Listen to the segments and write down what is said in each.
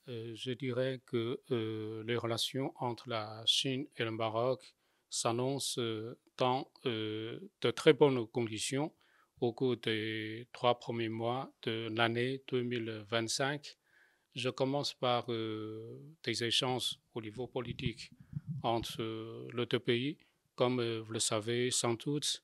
Je dirais que les relations entre la Chine et le Maroc s'annoncent dans de très bonnes conditions au cours des 3 premiers mois de l'année 2025. Je commence par des échanges au niveau politique entre les deux pays. Comme vous le savez sans doute,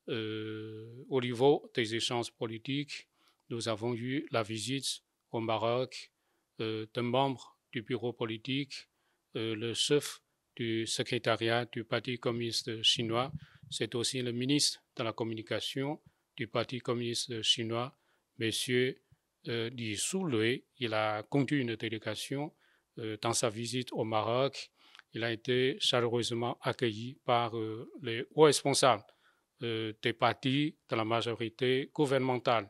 au niveau des échanges politiques, nous avons eu la visite au Maroc d'un membre du bureau politique, le chef du secrétariat du Parti communiste chinois. C'est aussi le ministre de la communication du Parti communiste chinois, M. Li Sului. Il a conduit une délégation dans sa visite au Maroc. Il a été chaleureusement accueilli par les hauts responsables des partis de la majorité gouvernementale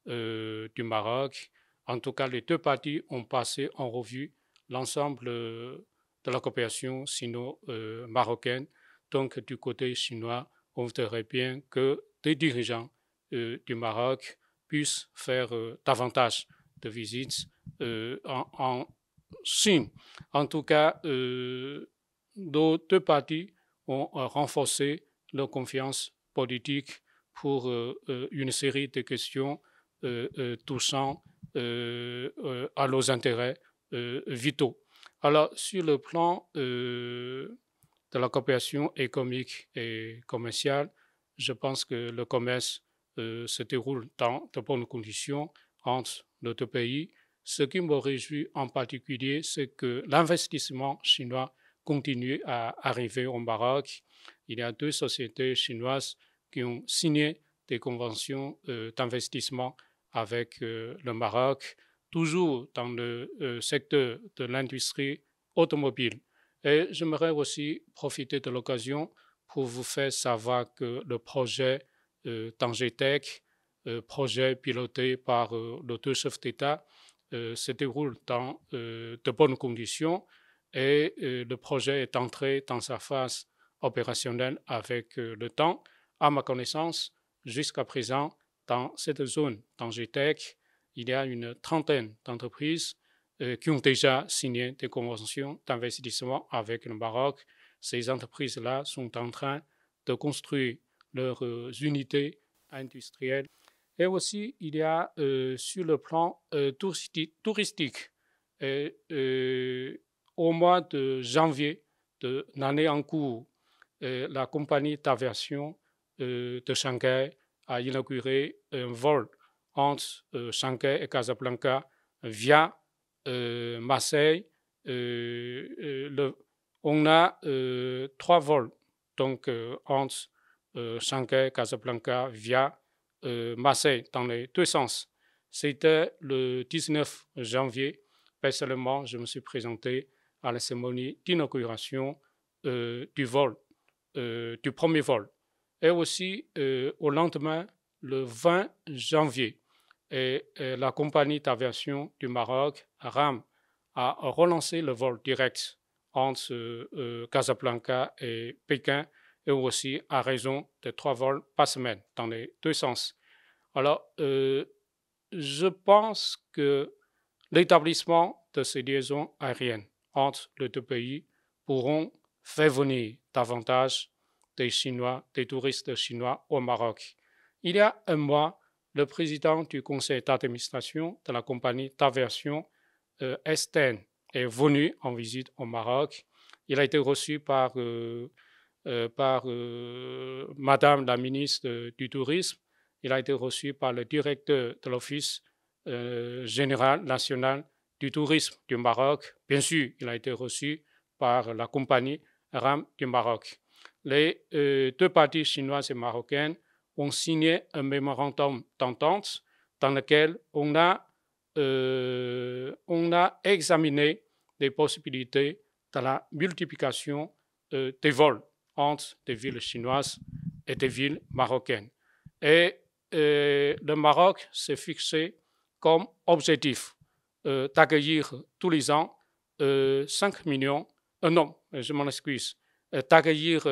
du Maroc. En tout cas, les deux partis ont passé en revue l'ensemble de la coopération sino-marocaine. Donc, du côté chinois, on voudrait bien que des dirigeants du Maroc puissent faire davantage de visites en Chine. En tout cas, nos deux partis ont renforcé leur confiance politique pour une série de questions touchant à nos intérêts vitaux. Alors, sur le plan de la coopération économique et commerciale, je pense que le commerce se déroule dans de bonnes conditions entre nos deux pays. Ce qui me réjouit en particulier, c'est que l'investissement chinois continue à arriver au Maroc. Il y a deux sociétés chinoises qui ont signé des conventions d'investissement avec le Maroc, toujours dans le secteur de l'industrie automobile. Et j'aimerais aussi profiter de l'occasion pour vous faire savoir que le projet Tangetech, projet piloté par les deux chefs d'État, se déroule dans de bonnes conditions et le projet est entré dans sa phase opérationnelle avec le temps. À ma connaissance, jusqu'à présent, dans cette zone Tangetech, il y a une trentaine d'entreprises qui ont déjà signé des conventions d'investissement avec le Maroc. Ces entreprises-là sont en train de construire leurs unités industrielles. Et aussi, il y a sur le plan touristique, au mois de janvier de l'année en cours, la compagnie d'aviation de Shanghai a inauguré un vol entre Shanghai et Casablanca via Marseille. On a trois vols donc entre Shanghai et Casablanca via Marseille dans les deux sens. C'était le 19 janvier. Personnellement, je me suis présenté à la cérémonie d'inauguration du premier vol. Et aussi, au lendemain, le 20 janvier, la compagnie d'aviation du Maroc, RAM, a relancé le vol direct entre Casablanca et Pékin, et aussi à raison de 3 vols par semaine dans les deux sens. Alors, je pense que l'établissement de ces liaisons aériennes entre les deux pays pourront faire venir davantage des Chinois, des touristes chinois au Maroc. Il y a un mois, le président du conseil d'administration de la compagnie d'aviation Estène est venu en visite au Maroc. Il a été reçu par Madame la ministre du Tourisme. Il a été reçu par le directeur de l'Office général national du tourisme du Maroc. Bien sûr, il a été reçu par la compagnie RAM du Maroc. Les deux parties chinoises et marocaines ont signé un mémorandum d'entente dans lequel on a examiné les possibilités de la multiplication des vols entre des villes chinoises et des villes marocaines. Et le Maroc s'est fixé comme objectif d'accueillir tous les ans 5 millions, non, je m'en excuse, d'accueillir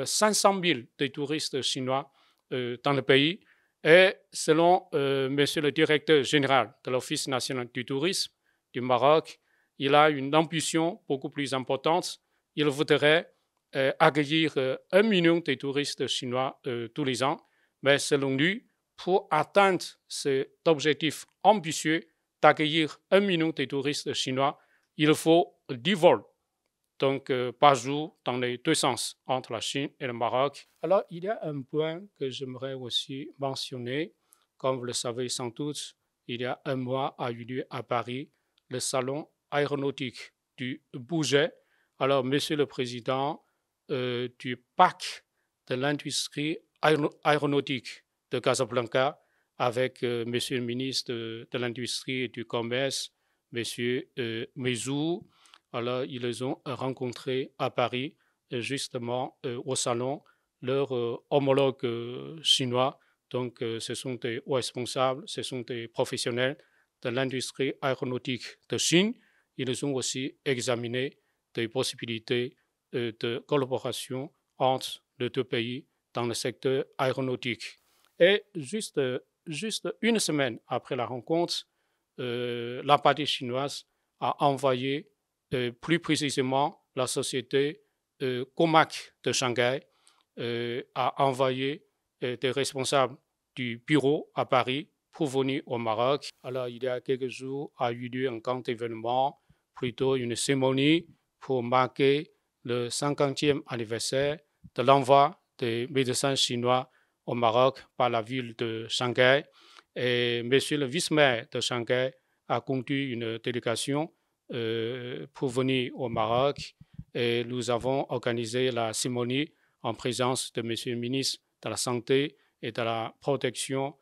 500 000 des touristes chinois dans le pays. Et selon Monsieur le directeur général de l'Office national du tourisme du Maroc, il a une ambition beaucoup plus importante. Il voudrait accueillir 1 million de touristes chinois tous les ans. Mais selon lui, pour atteindre cet objectif ambitieux d'accueillir 1 million de touristes chinois, il faut 10 vols, donc par jour dans les deux sens, entre la Chine et le Maroc. Alors, il y a un point que j'aimerais aussi mentionner. Comme vous le savez sans doute, il y a un mois a eu lieu à Paris le salon aéronautique du Bourget. Alors, Monsieur le Président du PAC de l'industrie aéronautique de Casablanca, avec Monsieur le ministre de l'Industrie et du Commerce, Monsieur Mezou. Alors, ils les ont rencontrés à Paris, justement au salon, leurs homologues chinois. Donc, ce sont des hauts responsables, ce sont des professionnels de l'industrie aéronautique de Chine. Ils ont aussi examiné des possibilités de collaboration entre les deux pays dans le secteur aéronautique. Et juste une semaine après la rencontre, la partie chinoise a envoyé plus précisément la société Comac de Shanghai a envoyé des responsables du bureau à Paris pour venir au Maroc. Alors, il y a quelques jours a eu lieu un grand événement, plutôt une cérémonie pour marquer le 50e anniversaire de l'envoi des médecins chinois au Maroc par la ville de Shanghai. Et monsieur le vice-maire de Shanghai a conduit une délégation pour venir au Maroc. Et nous avons organisé la cérémonie en présence de monsieur le ministre de la Santé et de la Protection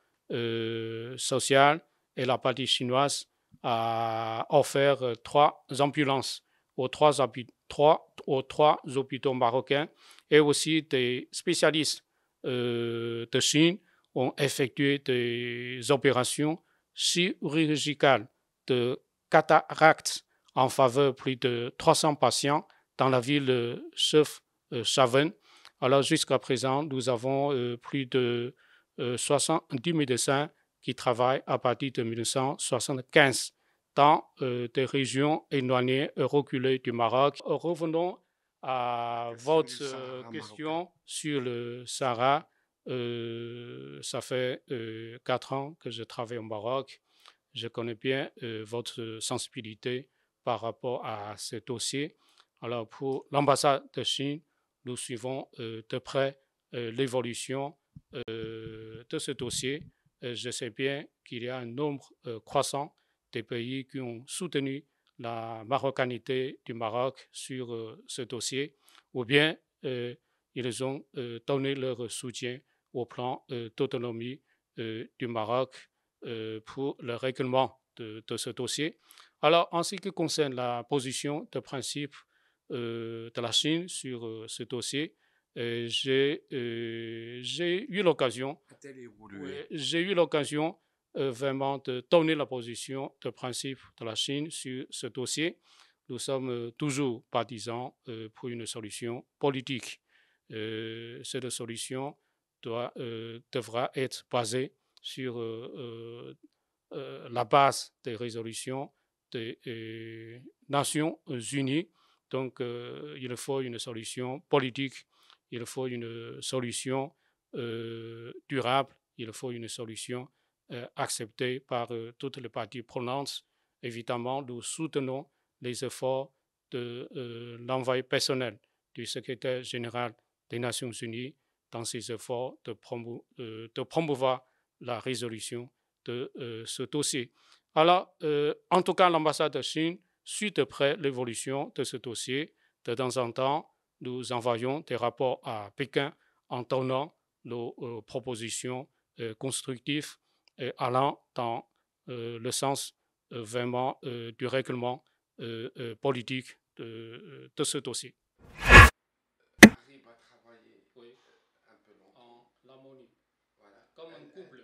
sociale. Et la partie chinoise a offert 3 ambulances aux trois hôpitaux marocains, et aussi des spécialistes de Chine ont effectué des opérations chirurgicales de cataracte en faveur de plus de 300 patients dans la ville de Chefchaouen. Alors jusqu'à présent, nous avons plus de 70 médecins qui travaillent à partir de 1975 dans des régions éloignées et reculées du Maroc. Revenons à votre question sur le Sahara. Ça fait 4 ans que je travaille au Maroc. Je connais bien votre sensibilité par rapport à ce dossier. Alors, pour l'ambassade de Chine, nous suivons de près l'évolution de ce dossier. Je sais bien qu'il y a un nombre croissant des pays qui ont soutenu la marocanité du Maroc sur ce dossier, ou bien ils ont donné leur soutien au plan d'autonomie du Maroc pour le règlement de ce dossier. Alors, en ce qui concerne la position de principe de la Chine sur ce dossier, j'ai eu l'occasion vraiment de donner la position de principe de la Chine sur ce dossier. Nous sommes toujours partisans pour une solution politique. Cette solution devra être basée sur la base des résolutions des Nations Unies. Donc, il faut une solution politique, il faut une solution durable, il faut une solution acceptée par toutes les parties prenantes. Évidemment, nous soutenons les efforts de l'envoyé personnel du secrétaire général des Nations Unies dans ses efforts de promouvoir la résolution de ce dossier. Alors, en tout cas, l'ambassade de Chine suit de près l'évolution de ce dossier. De temps en temps, nous envoyons des rapports à Pékin en donnant nos propositions constructives allant dans le sens vraiment du règlement politique de ce dossier. Arrive à travailler un peu longtemps en harmonie, voilà, comme un couple.